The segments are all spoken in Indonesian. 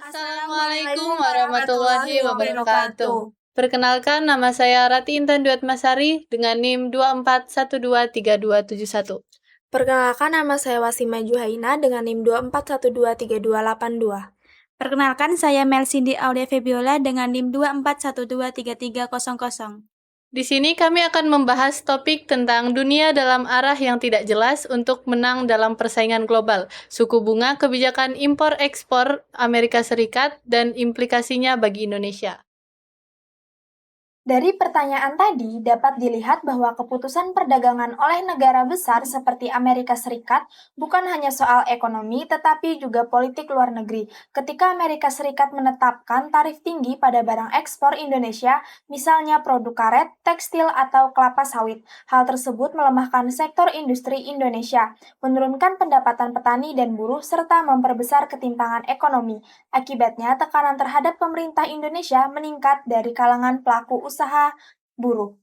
Assalamualaikum warahmatullahi wabarakatuh. Perkenalkan, nama saya Rati Intan Duatmasari dengan NIM 24123271. Perkenalkan, nama saya Wasima Juhaina dengan NIM 24123282. Perkenalkan, saya Mel Cindy Aulia Febiola dengan NIM 24123300. Di sini kami akan membahas topik tentang dunia dalam arah yang tidak jelas untuk menang dalam persaingan global, suku bunga kebijakan impor-ekspor Amerika Serikat, dan implikasinya bagi Indonesia. Dari pertanyaan tadi, dapat dilihat bahwa keputusan perdagangan oleh negara besar seperti Amerika Serikat bukan hanya soal ekonomi, tetapi juga politik luar negeri. Ketika Amerika Serikat menetapkan tarif tinggi pada barang ekspor Indonesia, misalnya produk karet, tekstil, atau kelapa sawit, hal tersebut melemahkan sektor industri Indonesia, menurunkan pendapatan petani dan buruh, serta memperbesar ketimpangan ekonomi. Akibatnya, tekanan terhadap pemerintah Indonesia meningkat dari kalangan pelaku usaha buruh.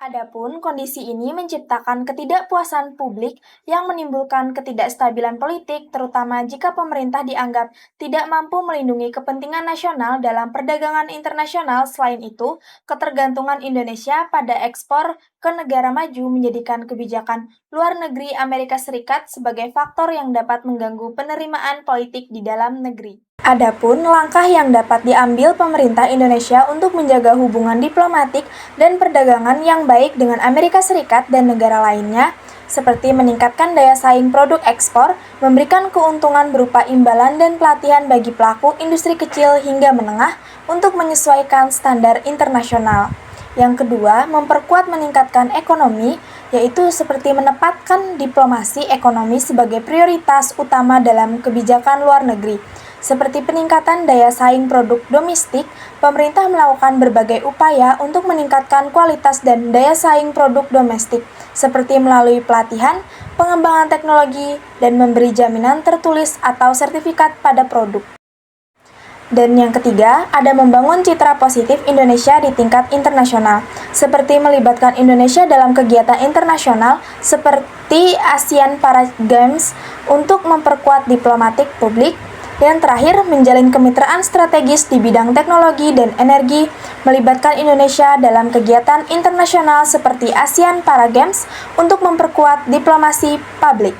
Adapun kondisi ini menciptakan ketidakpuasan publik yang menimbulkan ketidakstabilan politik, terutama jika pemerintah dianggap tidak mampu melindungi kepentingan nasional dalam perdagangan internasional. Selain itu, ketergantungan Indonesia pada ekspor ke negara maju menjadikan kebijakan luar negeri Amerika Serikat sebagai faktor yang dapat mengganggu penerimaan politik di dalam negeri. Adapun langkah yang dapat diambil pemerintah Indonesia untuk menjaga hubungan diplomatik dan perdagangan yang baik dengan Amerika Serikat dan negara lainnya, seperti meningkatkan daya saing produk ekspor, memberikan keuntungan berupa imbalan dan pelatihan bagi pelaku industri kecil hingga menengah untuk menyesuaikan standar internasional. Yang kedua, memperkuat meningkatkan ekonomi, yaitu seperti menempatkan diplomasi ekonomi sebagai prioritas utama dalam kebijakan luar negeri. Seperti peningkatan daya saing produk domestik, pemerintah melakukan berbagai upaya untuk meningkatkan kualitas dan daya saing produk domestik, seperti melalui pelatihan, pengembangan teknologi, dan memberi jaminan tertulis atau sertifikat pada produk. Dan yang ketiga, ada membangun citra positif Indonesia di tingkat internasional, seperti melibatkan Indonesia dalam kegiatan internasional seperti ASEAN Para Games untuk memperkuat diplomatik publik. Dan terakhir, menjalin kemitraan strategis di bidang teknologi dan energi, melibatkan Indonesia dalam kegiatan internasional seperti ASEAN Para Games untuk memperkuat diplomasi publik.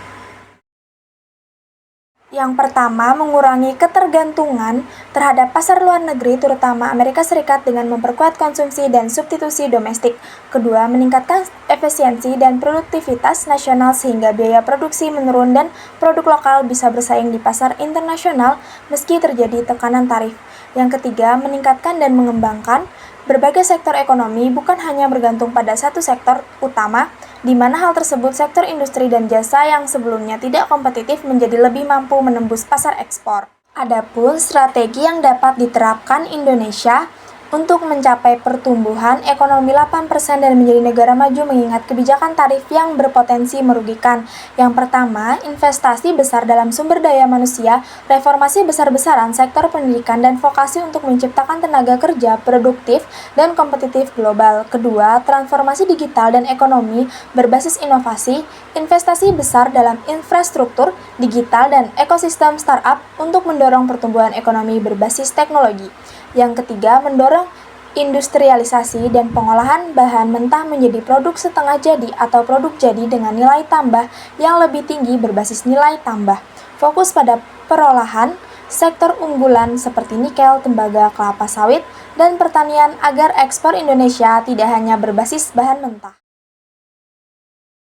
Yang pertama, mengurangi ketergantungan terhadap pasar luar negeri, terutama Amerika Serikat dengan memperkuat konsumsi dan substitusi domestik. Kedua, meningkatkan efisiensi dan produktivitas nasional sehingga biaya produksi menurun dan produk lokal bisa bersaing di pasar internasional meski terjadi tekanan tarif. Yang ketiga, meningkatkan dan mengembangkan berbagai sektor ekonomi, bukan hanya bergantung pada satu sektor utama, di mana hal tersebut sektor industri dan jasa yang sebelumnya tidak kompetitif menjadi lebih mampu menembus pasar ekspor. Adapun strategi yang dapat diterapkan Indonesia untuk mencapai pertumbuhan ekonomi 8% dan menjadi negara maju mengingat kebijakan tarif yang berpotensi merugikan. Yang pertama, investasi besar dalam sumber daya manusia, reformasi besar-besaran sektor pendidikan dan vokasi untuk menciptakan tenaga kerja produktif dan kompetitif global. Kedua, transformasi digital dan ekonomi berbasis inovasi, investasi besar dalam infrastruktur digital dan ekosistem startup untuk mendorong pertumbuhan ekonomi berbasis teknologi. Yang ketiga, mendorong industrialisasi dan pengolahan bahan mentah menjadi produk setengah jadi atau produk jadi dengan nilai tambah yang lebih tinggi berbasis nilai tambah. Fokus pada perolahan, sektor unggulan seperti nikel, tembaga, kelapa sawit, dan pertanian agar ekspor Indonesia tidak hanya berbasis bahan mentah.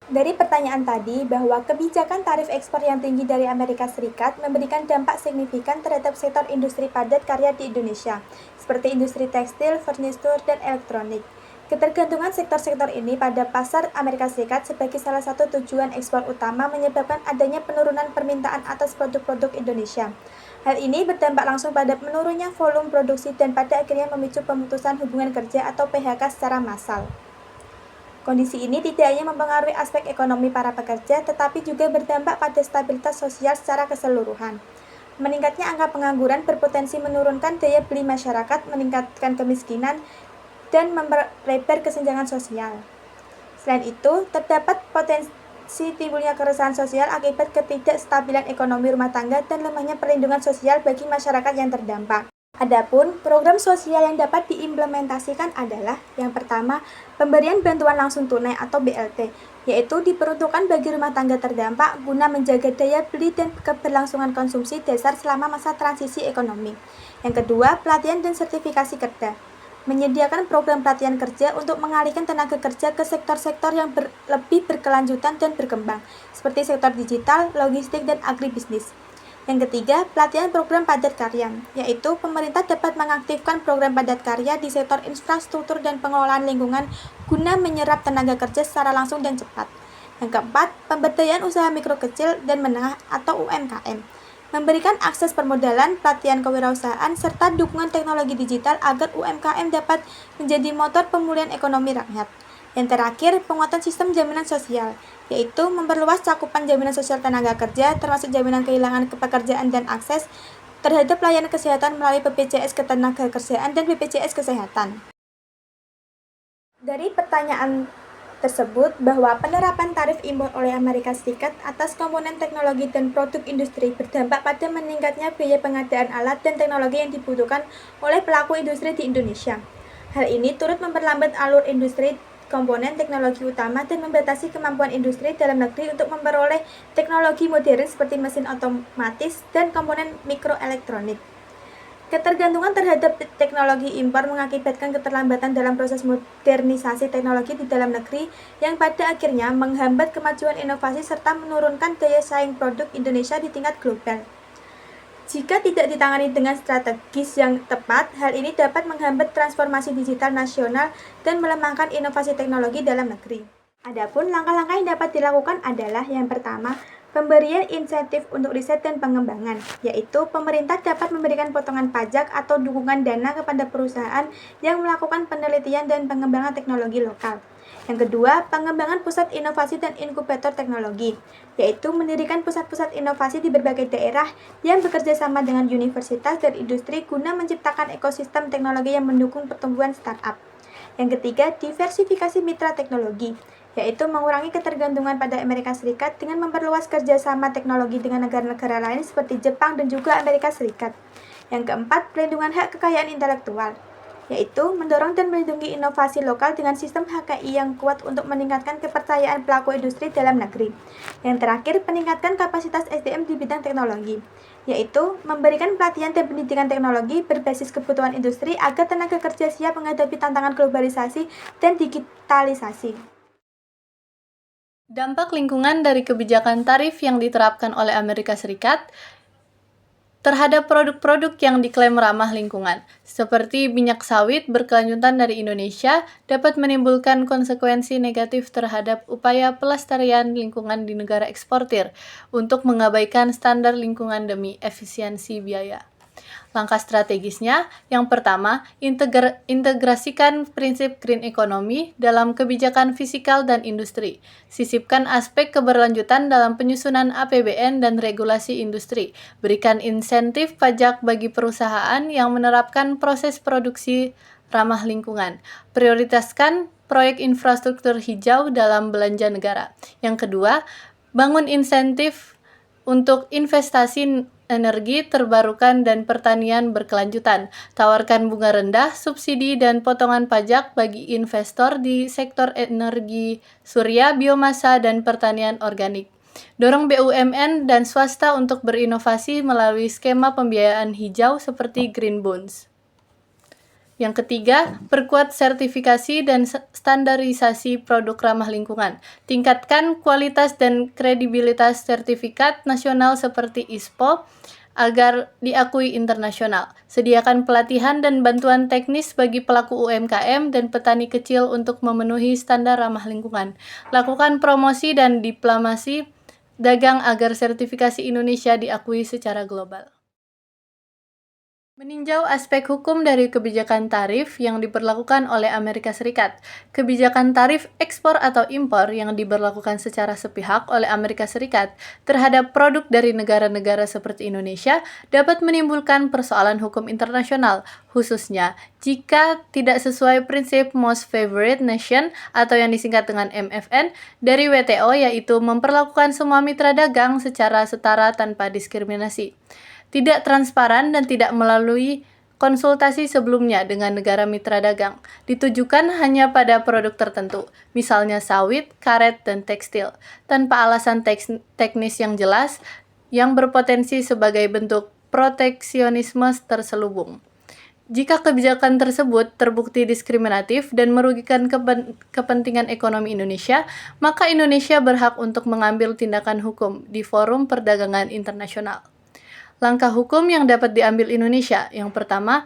Dari pertanyaan tadi, bahwa kebijakan tarif ekspor yang tinggi dari Amerika Serikat memberikan dampak signifikan terhadap sektor industri padat karya di Indonesia, seperti industri tekstil, furnitur, dan elektronik. Ketergantungan sektor-sektor ini pada pasar Amerika Serikat sebagai salah satu tujuan ekspor utama menyebabkan adanya penurunan permintaan atas produk-produk Indonesia. Hal ini berdampak langsung pada menurunnya volume produksi dan pada akhirnya memicu pemutusan hubungan kerja atau PHK secara massal. Kondisi ini tidak hanya mempengaruhi aspek ekonomi para pekerja, tetapi juga berdampak pada stabilitas sosial secara keseluruhan. Meningkatnya angka pengangguran berpotensi menurunkan daya beli masyarakat, meningkatkan kemiskinan, dan memperlebar kesenjangan sosial. Selain itu, terdapat timbulnya keresahan sosial akibat ketidakstabilan ekonomi rumah tangga dan lemahnya perlindungan sosial bagi masyarakat yang terdampak. Adapun program sosial yang dapat diimplementasikan adalah yang pertama, pemberian bantuan langsung tunai atau BLT, yaitu diperuntukkan bagi rumah tangga terdampak guna menjaga daya beli dan keberlangsungan konsumsi dasar selama masa transisi ekonomi. Yang kedua, pelatihan dan sertifikasi kerja. Menyediakan program pelatihan kerja untuk mengalihkan tenaga kerja ke sektor-sektor yang lebih berkelanjutan dan berkembang, seperti sektor digital, logistik, dan agribisnis. Yang ketiga, pelatihan program padat karya, yaitu pemerintah dapat mengaktifkan program padat karya di sektor infrastruktur dan pengelolaan lingkungan guna menyerap tenaga kerja secara langsung dan cepat. Yang keempat, pemberdayaan usaha mikro kecil dan menengah atau UMKM. Memberikan akses permodalan, pelatihan kewirausahaan, serta dukungan teknologi digital agar UMKM dapat menjadi motor pemulihan ekonomi rakyat. Yang terakhir, penguatan sistem jaminan sosial, yaitu memperluas cakupan jaminan sosial tenaga kerja, termasuk jaminan kehilangan pekerjaan dan akses terhadap layanan kesehatan melalui BPJS Ketenagakerjaan dan BPJS Kesehatan. Dari pertanyaan tersebut bahwa penerapan tarif impor oleh Amerika Serikat atas komponen teknologi dan produk industri berdampak pada meningkatnya biaya pengadaan alat dan teknologi yang dibutuhkan oleh pelaku industri di Indonesia. Hal ini turut memperlambat alur industri komponen teknologi utama dan membatasi kemampuan industri dalam negeri untuk memperoleh teknologi modern seperti mesin otomatis dan komponen mikroelektronik. Ketergantungan terhadap teknologi impor mengakibatkan keterlambatan dalam proses modernisasi teknologi di dalam negeri yang pada akhirnya menghambat kemajuan inovasi serta menurunkan daya saing produk Indonesia di tingkat global. Jika tidak ditangani dengan strategis yang tepat, hal ini dapat menghambat transformasi digital nasional dan melemahkan inovasi teknologi dalam negeri. Adapun langkah-langkah yang dapat dilakukan adalah yang pertama, pemberian insentif untuk riset dan pengembangan, yaitu pemerintah dapat memberikan potongan pajak atau dukungan dana kepada perusahaan yang melakukan penelitian dan pengembangan teknologi lokal. Yang kedua, pengembangan pusat inovasi dan inkubator teknologi, yaitu mendirikan pusat-pusat inovasi di berbagai daerah yang bekerja sama dengan universitas dan industri guna menciptakan ekosistem teknologi yang mendukung pertumbuhan startup. Yang ketiga, diversifikasi mitra teknologi, yaitu mengurangi ketergantungan pada Amerika Serikat dengan memperluas kerjasama teknologi dengan negara-negara lain seperti Jepang dan juga Amerika Serikat. Yang keempat, pelindungan hak kekayaan intelektual, yaitu mendorong dan melindungi inovasi lokal dengan sistem HKI yang kuat untuk meningkatkan kepercayaan pelaku industri dalam negeri. Yang terakhir, peningkatan kapasitas SDM di bidang teknologi, yaitu memberikan pelatihan dan pendidikan teknologi berbasis kebutuhan industri agar tenaga kerja siap menghadapi tantangan globalisasi dan digitalisasi. Dampak lingkungan dari kebijakan tarif yang diterapkan oleh Amerika Serikat terhadap produk-produk yang diklaim ramah lingkungan, seperti minyak sawit berkelanjutan dari Indonesia, dapat menimbulkan konsekuensi negatif terhadap upaya pelestarian lingkungan di negara eksportir untuk mengabaikan standar lingkungan demi efisiensi biaya. Langkah strategisnya, yang pertama, integrasikan prinsip green economy dalam kebijakan fiskal dan industri. Sisipkan aspek keberlanjutan dalam penyusunan APBN dan regulasi industri. Berikan insentif pajak bagi perusahaan yang menerapkan proses produksi ramah lingkungan. Prioritaskan proyek infrastruktur hijau dalam belanja negara. Yang kedua, bangun insentif untuk investasi energi terbarukan dan pertanian berkelanjutan. Tawarkan bunga rendah, subsidi, dan potongan pajak bagi investor di sektor energi surya, biomasa, dan pertanian organik. Dorong BUMN dan swasta untuk berinovasi melalui skema pembiayaan hijau seperti Green Bonds. Yang ketiga, perkuat sertifikasi dan standarisasi produk ramah lingkungan. Tingkatkan kualitas dan kredibilitas sertifikat nasional seperti ISPO agar diakui internasional. Sediakan pelatihan dan bantuan teknis bagi pelaku UMKM dan petani kecil untuk memenuhi standar ramah lingkungan. Lakukan promosi dan diplomasi dagang agar sertifikasi Indonesia diakui secara global. Meninjau aspek hukum dari kebijakan tarif yang diberlakukan oleh Amerika Serikat. Kebijakan tarif ekspor atau impor yang diberlakukan secara sepihak oleh Amerika Serikat terhadap produk dari negara-negara seperti Indonesia dapat menimbulkan persoalan hukum internasional, khususnya jika tidak sesuai prinsip Most Favored Nation atau yang disingkat dengan MFN dari WTO, yaitu memperlakukan semua mitra dagang secara setara tanpa diskriminasi. Tidak transparan dan tidak melalui konsultasi sebelumnya dengan negara mitra dagang, ditujukan hanya pada produk tertentu, misalnya sawit, karet, dan tekstil, tanpa alasan teknis yang jelas yang berpotensi sebagai bentuk proteksionisme terselubung. Jika kebijakan tersebut terbukti diskriminatif dan merugikan kepentingan ekonomi Indonesia, maka Indonesia berhak untuk mengambil tindakan hukum di forum perdagangan internasional. Langkah hukum yang dapat diambil Indonesia. Yang pertama,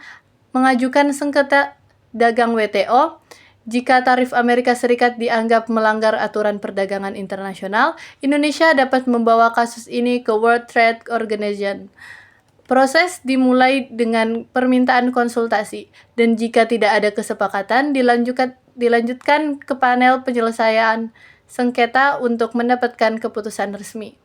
mengajukan sengketa dagang WTO. Jika tarif Amerika Serikat dianggap melanggar aturan perdagangan internasional, Indonesia dapat membawa kasus ini ke World Trade Organization. Proses dimulai dengan permintaan konsultasi, dan jika tidak ada kesepakatan, dilanjutkan ke panel penyelesaian sengketa untuk mendapatkan keputusan resmi.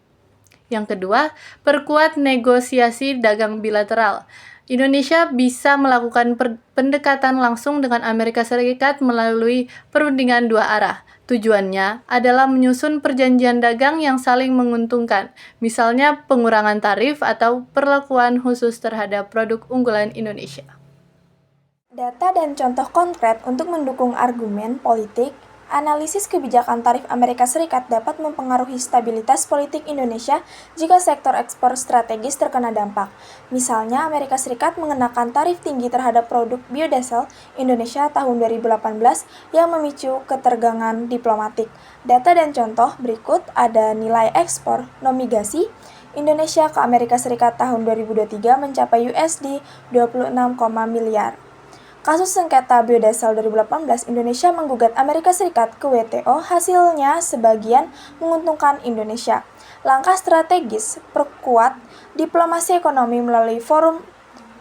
Yang kedua, perkuat negosiasi dagang bilateral. Indonesia bisa melakukan pendekatan langsung dengan Amerika Serikat melalui perundingan dua arah. Tujuannya adalah menyusun perjanjian dagang yang saling menguntungkan, misalnya pengurangan tarif atau perlakuan khusus terhadap produk unggulan Indonesia. Data dan contoh konkret untuk mendukung argumen politik. Analisis kebijakan tarif Amerika Serikat dapat mempengaruhi stabilitas politik Indonesia jika sektor ekspor strategis terkena dampak. Misalnya, Amerika Serikat mengenakan tarif tinggi terhadap produk biodiesel Indonesia tahun 2018 yang memicu ketegangan diplomatik. Data dan contoh berikut ada nilai ekspor non-migasih Indonesia ke Amerika Serikat tahun 2023 mencapai USD 26, miliar. Kasus sengketa biodiesel 2018, Indonesia menggugat Amerika Serikat ke WTO, hasilnya sebagian menguntungkan Indonesia. Langkah strategis perkuat diplomasi ekonomi melalui forum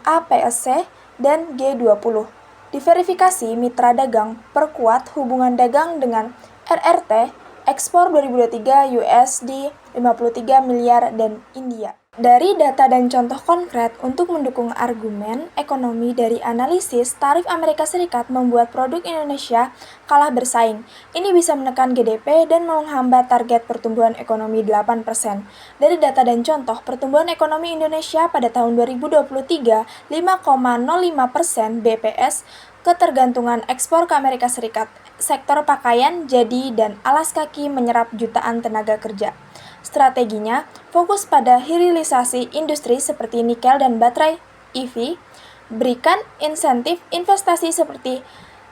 APEC dan G20. Diverifikasi mitra dagang, perkuat hubungan dagang dengan RRT, ekspor 2023 USD 53 miliar dan India. Dari data dan contoh konkret untuk mendukung argumen ekonomi dari analisis, tarif Amerika Serikat membuat produk Indonesia kalah bersaing. Ini bisa menekan GDP dan menghambat target pertumbuhan ekonomi 8%. Dari data dan contoh, pertumbuhan ekonomi Indonesia pada tahun 2023 5,05% BPS, ketergantungan ekspor ke Amerika Serikat. Sektor pakaian, jadi, dan alas kaki menyerap jutaan tenaga kerja. Strateginya fokus pada hilirisasi industri seperti nikel dan baterai EV, berikan insentif investasi seperti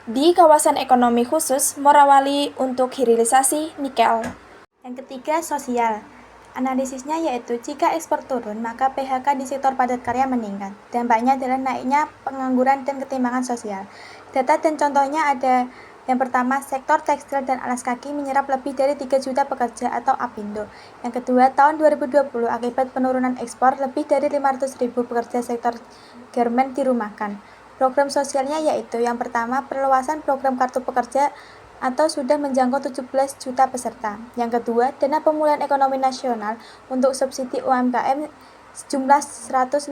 di kawasan ekonomi khusus Morawali untuk hilirisasi nikel. Yang ketiga, sosial. Analisisnya yaitu jika ekspor turun, maka PHK di sektor padat karya meningkat. Dampaknya adalah naiknya pengangguran dan ketimpangan sosial. Data dan contohnya ada. Yang pertama, sektor tekstil dan alas kaki menyerap lebih dari 3 juta pekerja atau APindo. Yang kedua, tahun 2020 akibat penurunan ekspor, lebih dari 500.000 pekerja sektor garmen dirumahkan. Program sosialnya yaitu yang pertama, perluasan program kartu pekerja atau sudah menjangkau 17 juta peserta. Yang kedua, dana pemulihan ekonomi nasional untuk subsidi UMKM sejumlah 162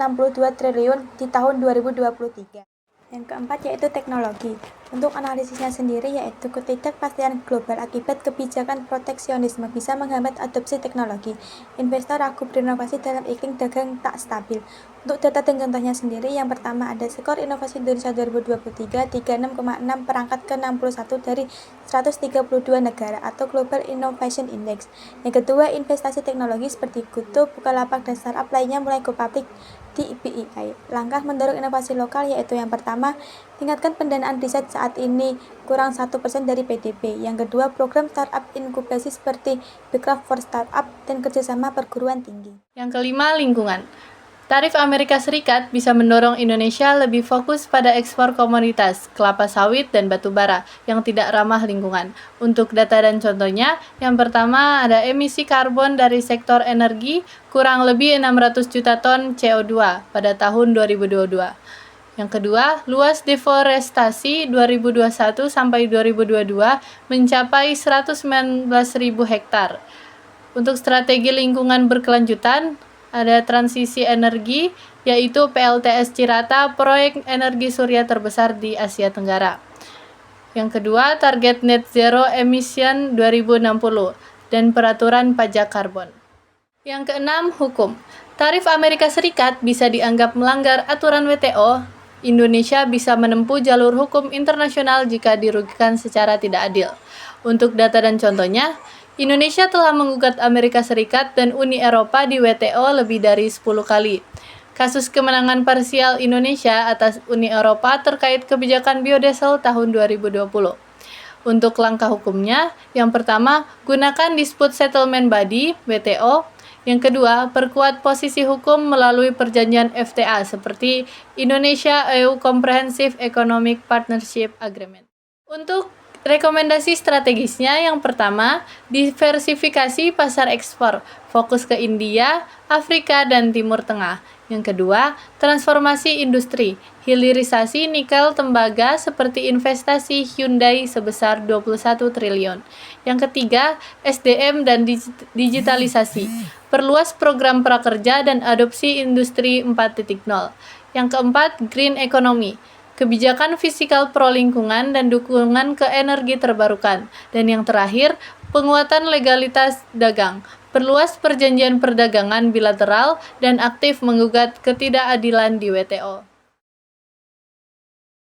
triliun di tahun 2023. Yang keempat yaitu teknologi. Untuk analisisnya sendiri yaitu ketidakpastian global akibat kebijakan proteksionisme bisa menghambat adopsi teknologi. Investor ragu berinovasi dalam iklim dagang tak stabil. Untuk data dan contohnya sendiri, yang pertama ada skor inovasi Indonesia 2023 36,6 perangkat ke 61 dari 132 negara atau Global Innovation Index. Yang kedua, investasi teknologi seperti GoTo, Bukalapak, dan startup lainnya mulai go public di BEI. Langkah mendorong inovasi lokal yaitu yang pertama, tingkatkan pendanaan riset saat ini kurang 1% dari PDB. Yang kedua, program startup inkubasi seperti Backcraft for Startup dan kerjasama perguruan tinggi. Yang kelima, lingkungan. Tarif Amerika Serikat bisa mendorong Indonesia lebih fokus pada ekspor komoditas, kelapa sawit, dan batu bara yang tidak ramah lingkungan. Untuk data dan contohnya, yang pertama ada emisi karbon dari sektor energi kurang lebih 600 juta ton CO2 pada tahun 2022. Yang kedua, luas deforestasi 2021 sampai 2022 mencapai 119.000 hektar. Untuk strategi lingkungan berkelanjutan, ada transisi energi, yaitu PLTS Cirata, proyek energi surya terbesar di Asia Tenggara. Yang kedua, target net zero emission 2060 dan peraturan pajak karbon. Yang keenam, hukum. Tarif Amerika Serikat bisa dianggap melanggar aturan WTO. Indonesia bisa menempuh jalur hukum internasional jika dirugikan secara tidak adil. Untuk data dan contohnya, Indonesia telah menggugat Amerika Serikat dan Uni Eropa di WTO lebih dari 10 kali. Kasus kemenangan parsial Indonesia atas Uni Eropa terkait kebijakan biodiesel tahun 2020. Untuk langkah hukumnya, yang pertama, gunakan Dispute Settlement Body (WTO). Yang kedua, perkuat posisi hukum melalui perjanjian FTA seperti Indonesia-EU Comprehensive Economic Partnership Agreement. Untuk rekomendasi strategisnya, yang pertama, diversifikasi pasar ekspor, fokus ke India, Afrika, dan Timur Tengah. Yang kedua, transformasi industri, hilirisasi nikel tembaga seperti investasi Hyundai sebesar 21 triliun. Yang ketiga, SDM dan digitalisasi, perluas program prakerja dan adopsi industri 4.0. Yang keempat, green economy, kebijakan fiskal pro lingkungan dan dukungan ke energi terbarukan. Dan yang terakhir, penguatan legalitas dagang, perluas perjanjian perdagangan bilateral, dan aktif menggugat ketidakadilan di WTO.